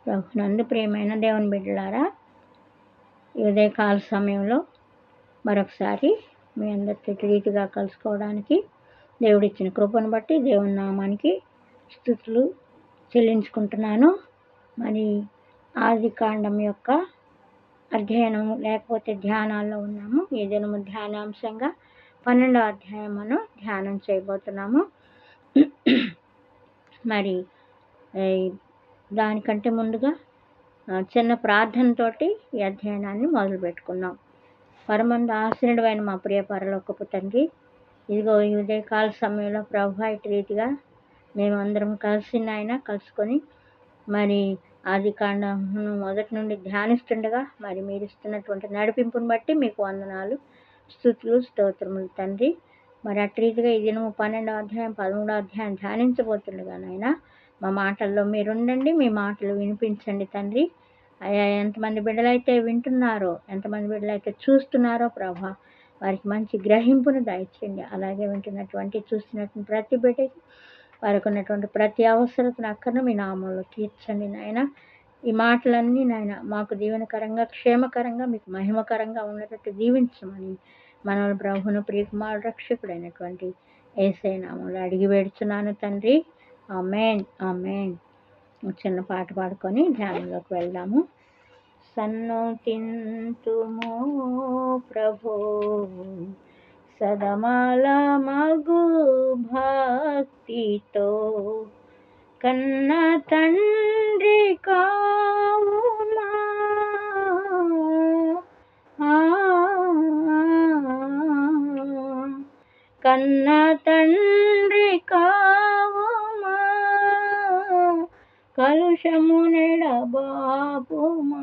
ప్రభునందు ప్రియమైన దేవుని బిడ్డలారా, ఈ ఉదయకాల సమయంలో మరొకసారి మీ అందరితో రీతిగా కలుసుకోవడానికి దేవుడిచ్చిన కృపను బట్టి దేవుని నామానికి స్తుతులు చెల్లించుకుంటున్నాను. మరి ఆది కాండం యొక్క అధ్యయనము లేకపోతే ధ్యానాల్లో ఉన్నాము. ఈ దినము ధ్యానాంశంగా 12వ అధ్యాయమును ధ్యానం చేయబోతున్నాము. మరి దానికంటే ముందుగా చిన్న ప్రార్థనతోటి ఈ అధ్యయనాన్ని మొదలు పెట్టుకున్నాం. పరమందు ఆశీనుడైన మా ప్రియ పరలోకపు తండ్రి, ఇదిగో ఈ ఉదయకాల సమయంలో ప్రభు ఇటు రీతిగా మేము అందరం కలుసుకొని మరి ఆది కాండమును మొదటి నుండి ధ్యానిస్తుండగా మరి మీరు ఇస్తున్నటువంటి నడిపింపుని బట్టి మీకు వందనాలు, స్తుతులు, స్తోత్రములు తండ్రి. మరి అటు రీతిగా ఈ దినము 12వ అధ్యాయం 13వ అధ్యాయం ధ్యానించబోతుండగా నాయన మా మాటల్లో మీరుండండి, మీ మాటలు వినిపించండి తండ్రి. అయ్యా, ఎంతమంది బిడ్డలైతే వింటున్నారో, ఎంతమంది బిడ్డలైతే చూస్తున్నారో ప్రభా, వారికి మంచి గ్రహింపును దయచేయండి. అలాగే వింటున్నటువంటి చూస్తున్నటువంటి ప్రతి బిడ్డకి వారికి ఉన్నటువంటి ప్రతి అవసరతను అక్కను మీ నామంలో తీర్చండి నాయన. ఈ మాటలన్నీ నాయన మాకు దీవెనకరంగా, క్షేమకరంగా, మీకు మహిమకరంగా ఉన్నట్టు దీవించమని మన ప్రభువును ప్రియకుమారు రక్షకుడైనటువంటి యేసయ్య నామంలో అడిగి వేడుచున్నాను తండ్రి. ఆమేన్, ఆమేన్. చిన్న పాట పాడుకొని ధ్యానంలోకి వెళ్దాము. సన్నోతింతుమో ప్రభో సదమాల మగు భక్తితో, కన్న తండ్రి కావుమా కన్న తండ్రి కావుమా, కలుషము నెడబాపుమా.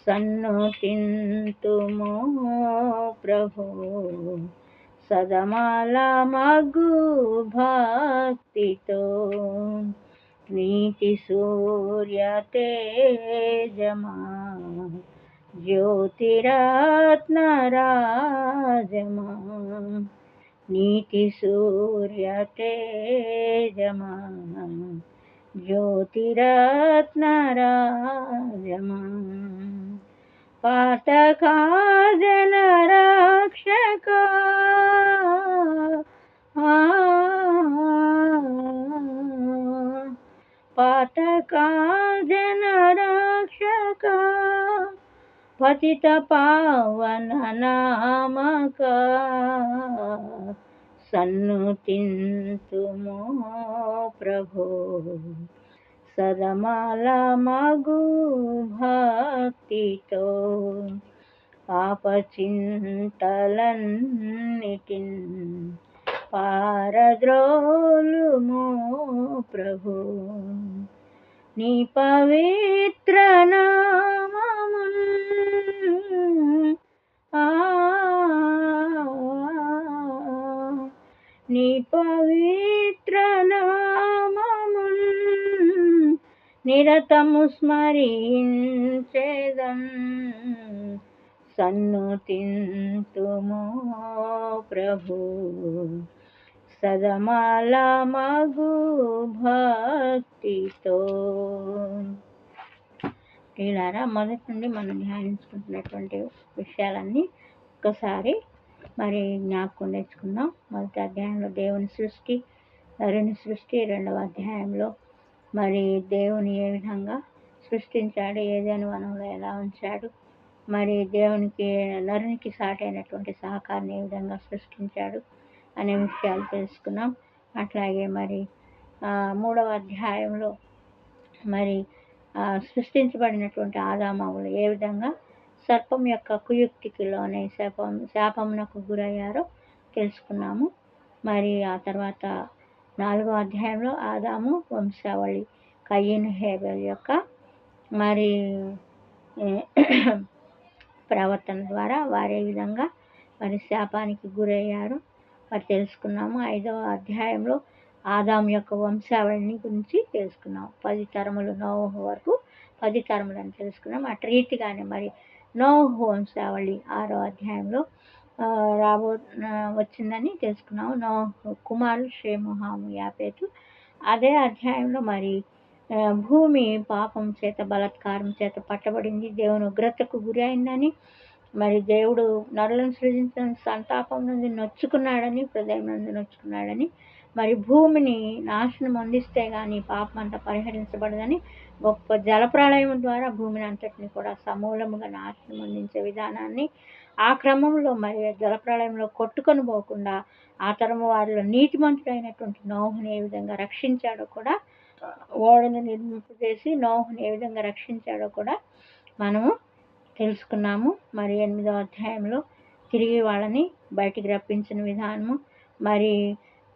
సన్నోతింతుమో ప్రభో సదమాల మగు భక్తితో, నీతి సూర్య తేజమా జ్యోతిరత్న రాజమా, నీతి సూర్య తేజమా జ్యోతిరత్న రాజమా, పాతకా జన రక్షక పాతకా జన రక్షక, పతిత పావన నామక, సన్నుతింతుమో ప్రభో సదమాల మగు భక్తితో, పాప చింతలన్నిటిన్ పారద్రోలుమో ప్రభో, నీ పవిత్ర నామమున్ నీ పవిత్ర నామమున్ నిరతము స్మరించెదన్. సన్నుతింతుమో ప్రభు సదమాల మగు భక్తితో. ఇలారా మొదటి నుండి మనం ధ్యానించుకుంటున్నటువంటి విషయాలన్నీ ఒక్కసారి మరి జ్ఞాపకం తెచ్చుకుందాం. మొదటి అధ్యాయంలో దేవుని సృష్టి, నరుని సృష్టి. రెండవ అధ్యాయంలో మరి దేవుని ఏ విధంగా సృష్టించాడు, ఏదైనా వనంలో ఎలా ఉంచాడు, మరి దేవునికి నరునికి సాటి అయినటువంటి సహకారాన్ని ఏ విధంగా సృష్టించాడు అనే విషయాలు తెలుసుకున్నాం. అట్లాగే మరి 3వ అధ్యాయంలో మరి సృష్టించబడినటువంటి ఆదామవులు ఏ విధంగా సర్పం యొక్క కుయుక్తికి లోనే శాపమునకు గురయ్యారో తెలుసుకున్నాము. మరి ఆ తర్వాత 4వ అధ్యాయంలో ఆదాము వంశావళి, కయీను హేబెల్ యొక్క మరి ప్రవర్తన ద్వారా వారు ఏ విధంగా మరి శాపానికి గురయ్యారు మరి తెలుసుకున్నాము. 5వ అధ్యాయంలో ఆదాము యొక్క వంశావళిని గురించి తెలుసుకున్నాం. 10 తరములు నోవహు వరకు 10 తరములని తెలుసుకున్నాం. అటు రీతిగానే మరి నోవహు వంశావళి 6వ అధ్యాయంలో వచ్చిందని తెలుసుకున్నాము. నోవహు కుమారులు షేము, హాము, యాపేతు. అదే అధ్యాయంలో మరి భూమి పాపం చేత బలాత్కారం చేత పట్టబడింది, దేవుని ఉగ్రతకు గురి అయిందని, మరి దేవుడు నరులను సృజించిన సంతాపం నుండి నొచ్చుకున్నాడని, హృదయం నుండి నొచ్చుకున్నాడని, మరి భూమిని నాశనం అందిస్తే కానీ పాపం అంతా పరిహరించబడదని గొప్ప జలప్రళయం ద్వారా భూమిని అంతటిని కూడా సమూలముగా నాశనం అందించే విధానాన్ని, ఆ క్రమంలో మరి జలప్రళయంలో కొట్టుకొని పోకుండా ఆ తరము వారిలో నీతిమంతుడైనటువంటి నోహుని ఏ విధంగా రక్షించాడో కూడా, ఓడను నిర్మింపజేసి నోహుని ఏ విధంగా రక్షించాడో కూడా మనము తెలుసుకున్నాము. మరి 8వ అధ్యాయంలో తిరిగి వాళ్ళని బయటికి రప్పించిన విధానము, మరి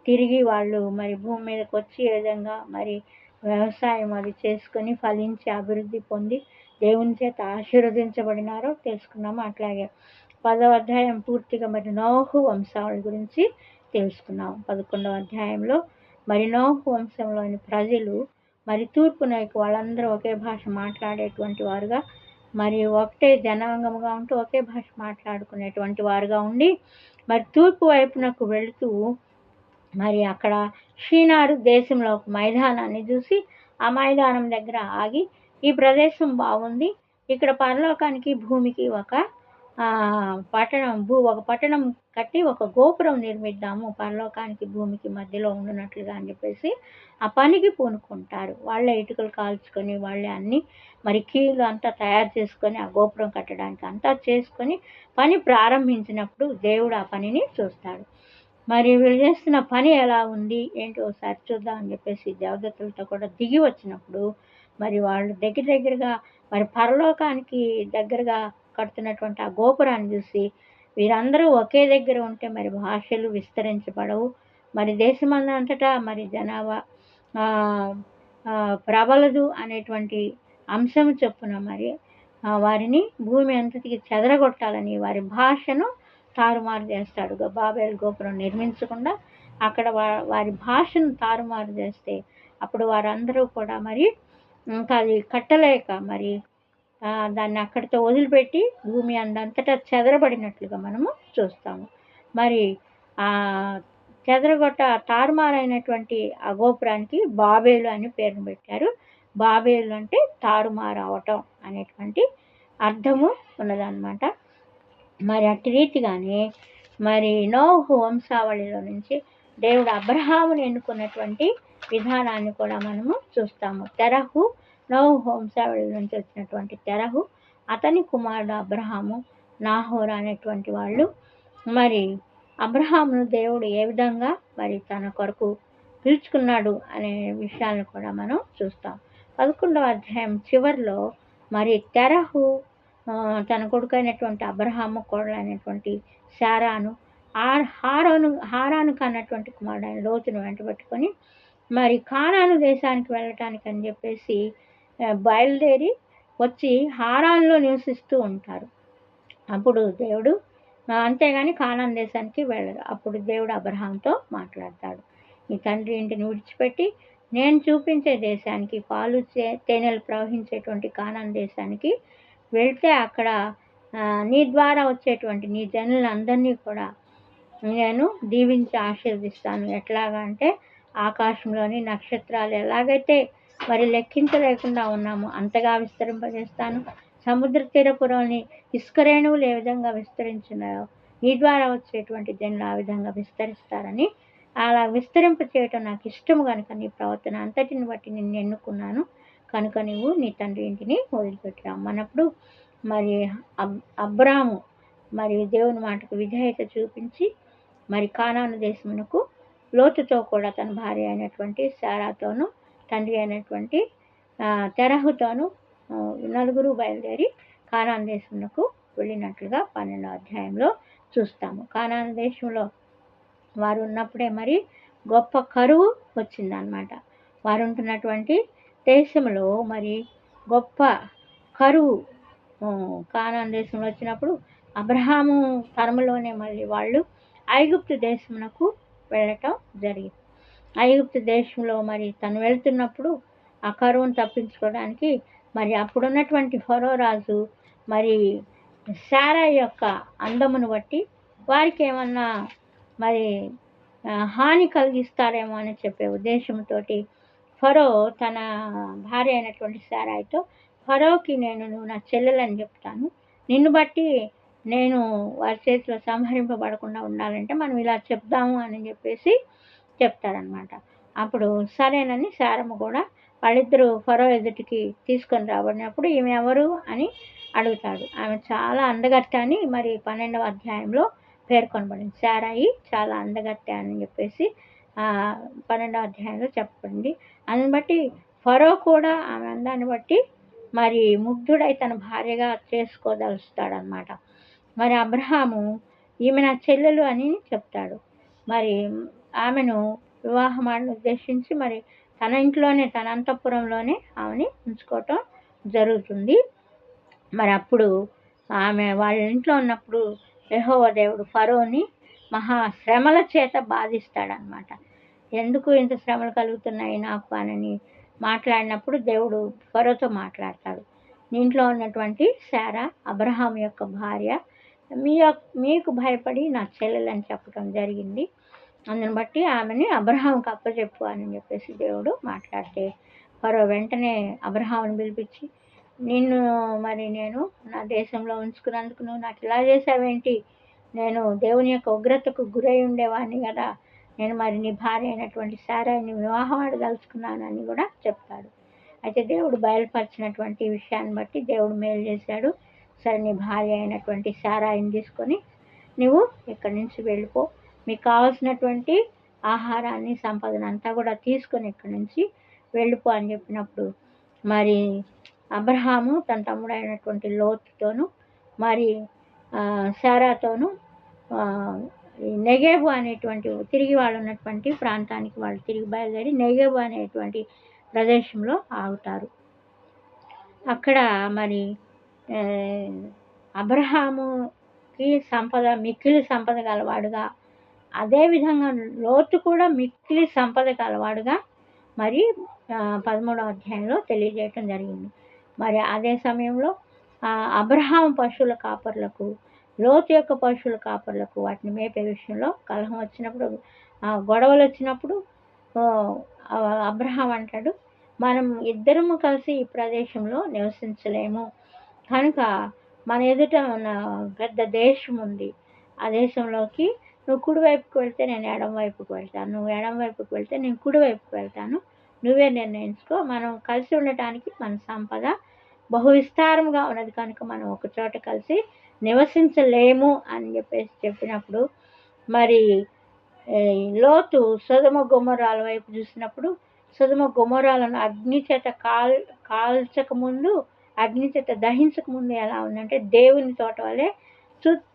తిరిగి వాళ్ళు మరి భూమి మీదకి వచ్చి ఏ విధంగా మరి వ్యవసాయం అది చేసుకొని ఫలించి అభివృద్ధి పొంది దేవుని చేత ఆశీర్వదించబడినారో తెలుసుకున్నాము. అట్లాగే 10వ అధ్యాయం పూర్తిగా మరి నోహు వంశావళి గురించి తెలుసుకున్నాము. 11వ అధ్యాయంలో మరి నోహు వంశంలోని ప్రజలు మరి తూర్పు నైకు వాళ్ళందరూ ఒకే భాష మాట్లాడేటువంటి వారుగా, మరి ఒకటే జనాంగముగా ఉంటూ ఒకే భాష మాట్లాడుకునేటువంటి వారుగా ఉండి, మరి తూర్పు వైపునకు వెళుతూ మరి అక్కడ షీనారు దేశంలో ఒక మైదానాన్ని చూసి ఆ మైదానం దగ్గర ఆగి, ఈ ప్రదేశం బాగుంది, ఇక్కడ పరలోకానికి భూమికి ఒక పట్టణం కట్టి ఒక గోపురం నిర్మిద్దాము, పరలోకానికి భూమికి మధ్యలో ఉండునట్లుగా అని చెప్పేసి ఆ పనికి పూనుకుంటారు. వాళ్ళే ఇటుకలు కాల్చుకొని, వాళ్ళే అన్ని మరి కీలు అంతా తయారు చేసుకొని ఆ గోపురం కట్టడానికి అంతా చేసుకొని పని ప్రారంభించినప్పుడు దేవుడు ఆ పనిని చూస్తాడు. మరి వీళ్ళు చేస్తున్న పని ఎలా ఉంది ఏంటి ఒకసారి చూద్దాం అని చెప్పేసి దేవదత్తులతో కూడా దిగి వచ్చినప్పుడు మరి వాళ్ళు దగ్గరగా మరి పరలోకానికి దగ్గరగా కడుతున్నటువంటి ఆ గోపురాన్ని చూసి వీరందరూ ఒకే దగ్గర ఉంటే మరి భాషలు విస్తరించబడవు, మరి దేశమంతటా మరి జనాభా ప్రబలదు అనేటువంటి అంశం చొప్పున మరి వారిని భూమి అంతటికి చెదరగొట్టాలని వారి భాషను తారుమారు చేస్తాడు. బాబేలు గోపురం నిర్మించకుండా అక్కడ వారి భాషను తారుమారు చేస్తే అప్పుడు వారందరూ కూడా మరి ఇంకా అది కట్టలేక మరి దాన్ని అక్కడితో వదిలిపెట్టి భూమి అందంతటా చెదరబడినట్లుగా మనము చూస్తాము. మరి ఆ తారుమారైనటువంటి ఆ గోపురానికి బాబేలు అని పేరును పెట్టారు. బాబేలు అంటే తారుమారు అవటం అనేటువంటి అర్థము ఉన్నదన్నమాట. మరి అట్టి రీతిగానే మరి నోహు వంశావళిలో నుంచి దేవుడు అబ్రహాముని ఎన్నుకున్నటువంటి విధానాన్ని కూడా మనము చూస్తాము. తెరహు నోహు వంశావళి నుంచి వచ్చినటువంటి తెరహు, అతని కుమారుడు అబ్రహాము, నాహోరు అనేటువంటి వాళ్ళు మరి అబ్రహామును దేవుడు ఏ విధంగా మరి తన కొరకు పిలుచుకున్నాడు అనే విషయాలను కూడా మనం చూస్తాం. 11వ అధ్యాయం చివరిలో మరి తెరహు తన కొడుకైనటువంటి అబ్రహాము కోడలైనటువంటి శారాను, హారాను కన్నటువంటి కుమారుడైన లోతును వెంటబెట్టుకొని మరి కానాను దేశానికి వెళ్ళటానికి అని చెప్పేసి బయలుదేరి వచ్చి హారాన్లో నివసిస్తూ ఉంటారు. అప్పుడు దేవుడు అంతేగాని కానాను దేశానికి వెళ్ళరు. అప్పుడు దేవుడు అబ్రహాంతో మాట్లాడతాడు, నీ తండ్రి ఇంటిని విడిచిపెట్టి నేను చూపించే దేశానికి, పాలు తేనెలు ప్రవహించేటువంటి కానాను దేశానికి వెళ్తే అక్కడ నీ ద్వారా వచ్చేటువంటి నీ జనులందరినీ కూడా నేను దీవించి ఆశీర్వదిస్తాను. ఎట్లాగా అంటే ఆకాశంలోని నక్షత్రాలు ఎలాగైతే మరి లెక్కించలేకుండా ఉన్నామో అంతగా విస్తరింపజేస్తాను. సముద్ర తీరపురంని ఇసుక రేణువులు ఏ విధంగా విస్తరించున్నాయో నీ ద్వారా వచ్చేటువంటి జనులు ఆ విధంగా విస్తరిస్తారని, అలా విస్తరింప చేయటం నాకు ఇష్టము కనుక నీ ప్రవర్తన అంతటిని బట్టి నిన్ను ఎన్నుకున్నాను కనుక నువ్వు నీ తండ్రి ఇంటిని వదిలిపెట్టి రమ్మన్నప్పుడు మరి అబ్రాము మరి దేవుని మాటకు విధేయత చూపించి మరి కానాను దేశమునకు లోతుతో కూడా తన భార్య అయినటువంటి శారాతోను తండ్రి అయినటువంటి తెరహుతోను నలుగురు బయలుదేరి కానాను దేశమునకు వెళ్ళినట్లుగా 12వ అధ్యాయంలో చూస్తాము. కానాను దేశంలో వారు ఉన్నప్పుడే మరి గొప్ప కరువు వచ్చిందనమాట. వారు ఉంటున్నటువంటి దేశంలో మరి గొప్ప కరువు కానాను దేశంలో వచ్చినప్పుడు అబ్రహాము తరములోనే మళ్ళీ వాళ్ళు ఐగుప్తు దేశమునకు వెళ్ళటం జరిగింది. ఐగుప్తు దేశంలో మరి తను వెళ్తున్నప్పుడు ఆ కరువును తప్పించుకోవడానికి మరి అప్పుడున్నటువంటి ఫరో రాజు మరి శారా యొక్క అందమును బట్టి వారికి ఏమన్నా మరి హాని కలిగిస్తారేమో అని చెప్పే ఉద్దేశంతో ఫరో తన భార్య అయినటువంటి శారాయితో, ఫరోకి నువ్వు నా చెల్లెలని చెప్తాను, నిన్ను బట్టి నేను వారి చేతిలో సంహరింపబడకుండా ఉండాలంటే మనం ఇలా చెప్దాము అని చెప్పేసి చెప్తారనమాట. అప్పుడు సరేనని శారమ్మ కూడా వాళ్ళిద్దరూ ఫరో ఎదుటికి తీసుకొని రాబడినప్పుడు ఈమె ఎవరు అని అడుగుతాడు. ఆమె చాలా అందగత్తె అని మరి 12వ అధ్యాయంలో పేర్కొనబడింది. శారాయి చాలా అందగత్తె అని చెప్పేసి 12వ అధ్యాయంలో చెప్పబడింది. అందుని బట్టి ఫరో కూడా ఆమె అందాన్ని బట్టి మరి ముగ్ధుడై తన భార్యగా చేసుకోదలుస్తాడనమాట. మరి అబ్రహాము ఈమె నా చెల్లెలు అని చెప్తాడు. మరి ఆమెను వివాహమాడిని ఉద్దేశించి మరి తన ఇంట్లోనే, తన అంతఃపురంలోనే ఆమెని ఉంచుకోవటం జరుగుతుంది. మరి అప్పుడు ఆమె వాళ్ళ ఇంట్లో ఉన్నప్పుడు యెహోవా దేవుడు ఫరోని మహా శ్రమల చేత బాధిస్తాడనమాట. ఎందుకు ఇంత శ్రమలు కలుగుతున్నాయి నాకు అని మాట్లాడినప్పుడు దేవుడు ఫరోతో మాట్లాడతాడు. దీంట్లో ఉన్నటువంటి శారా అబ్రహాం యొక్క భార్య, మీకు భయపడి నా చెల్లెలని చెప్పడం జరిగింది, అందుని బట్టి ఆమెని అబ్రహాంకి అప్పచెప్పు అని చెప్పేసి దేవుడు మాట్లాడితే ఫరో వెంటనే అబ్రహాముని పిలిపించి, నేను నా దేశంలో ఉంచుకున్నందుకు నువ్వు నాకు ఇలా చేసావేంటి, నేను దేవుని యొక్క ఉగ్రతకు గురై ఉండేవాడిని కదా, నేను మరి నీ భార్య అయినటువంటి శారాయిని వివాహం ఆడదలుచుకున్నానని కూడా చెప్తాడు. అయితే దేవుడు బయలుపరిచినటువంటి విషయాన్ని బట్టి దేవుడు మేలు చేశాడు. సరే, నీ భార్య అయినటువంటి శారాయిని తీసుకొని నువ్వు ఇక్కడి నుంచి వెళ్ళిపో, మీకు కావాల్సినటువంటి ఆహారాన్ని సంపదనంతా కూడా తీసుకొని ఇక్కడి నుంచి వెళ్ళిపో అని చెప్పినప్పుడు మరి అబ్రహాము తన తమ్ముడైనటువంటి లోతుతోనూ మరి శారాతోనూ నెగేబు అనేటువంటి తిరిగి వాళ్ళు ఉన్నటువంటి ప్రాంతానికి వాళ్ళు తిరిగి బయలుదేరి నెగేబు అనేటువంటి ప్రదేశంలో ఆగుతారు. అక్కడ మరి అబ్రహాముకి మిక్కిలి సంపద గలవాడుగా, అదేవిధంగా లోతు కూడా మిక్కిలి సంపద గలవాడుగా మరి 13వ అధ్యాయంలో తెలియజేయటం జరిగింది. మరి అదే సమయంలో అబ్రహాం పశువుల కాపర్లకు, లోతు యొక్క పశువుల కాపర్లకు వాటిని మేపే విషయంలో కలహం వచ్చినప్పుడు, గొడవలు వచ్చినప్పుడు అబ్రహాం అంటాడు, మనం ఇద్దరము కలిసి ఈ ప్రదేశంలో నివసించలేము, కనుక మన ఎదుట ఉన్న పెద్ద దేశం ఉంది, ఆ దేశంలోకి నువ్వు కుడివైపుకి వెళ్తే నేను ఎడం వైపుకి వెళ్తాను, నువ్వు ఎడం వైపుకి వెళ్తే నేను కుడివైపుకి వెళ్తాను, నువ్వే నిర్ణయించుకో, మనం కలిసి ఉండటానికి మన సంపద బహు విస్తారంగా ఉన్నది కనుక మనం ఒక చోట కలిసి నివసించలేము అని చెప్పినప్పుడు మరి లోతు సొదొమ గొమొర్రాల వైపు చూసినప్పుడు సొదొమ గొమొర్రాలను అగ్ని చేత కాల్చకముందు, అగ్ని చేత దహించకముందు ఎలా ఉందంటే దేవుని తోట వలె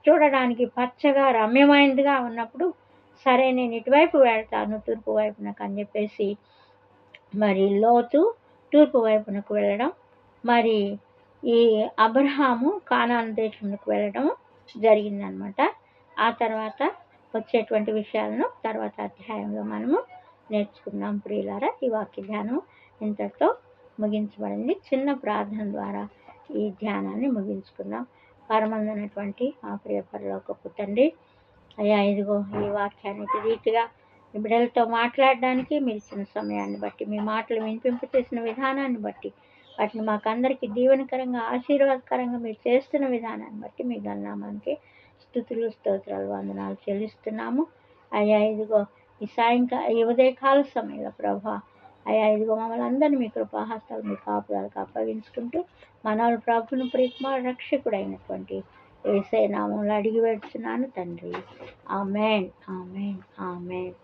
చూడడానికి పచ్చగా రమ్యమైనదిగా ఉన్నప్పుడు, సరే నేను ఇటువైపు వెళ్తాను తూర్పు వైపునకు అని చెప్పేసి మరి లోతు తూర్పు వైపునకు వెళ్ళడం, మరి ఈ అబ్రహాము కానాను దేశంలోకి వెళ్ళడం జరిగిందనమాట. ఆ తర్వాత వచ్చేటువంటి విషయాలను తర్వాత అధ్యాయంలో మనము నేర్చుకుందాం ప్రియులారా. ఈ వాక్య ధ్యానం ఇంతటితో ముగించబడింది. చిన్న ప్రార్థన ద్వారా ఈ ధ్యానాన్ని ముగించుకుందాం. పరమందున్నటువంటి మా ప్రియ పరలోకపు తండ్రి, అయ్యా ఇదిగో ఈ వాక్యానికి రీతిగా మీ బిడ్డలతో మాట్లాడడానికి మీరు ఇచ్చిన సమయాన్ని బట్టి, మీ మాటలు వినిపింపు చేసిన విధానాన్ని బట్టి, వాటిని మాకందరికీ దీవెనకరంగా ఆశీర్వాదకరంగా మీరు చేస్తున్న విధానాన్ని బట్టి మీ గణనామానికి స్తుతులు స్తోత్రాలు వందనాలు చెల్లిస్తున్నాము. అయ్యా ఇదిగో ఈ ఉదయకాల సమయంలో ప్రభా, అయ్యా ఇదిగో మమ్మల్ని అందరినీ మీ కృపాహస్తాలు మీ కాపుదలకు అప్పగించుకుంటూ మనవల ప్రభువును ప్రియకుమార రక్షకుడైనటువంటి యేసయ్య నామములో అడిగి వేడుచున్నాను తండ్రి. ఆమేన్, ఆమేన్, ఆమేన్.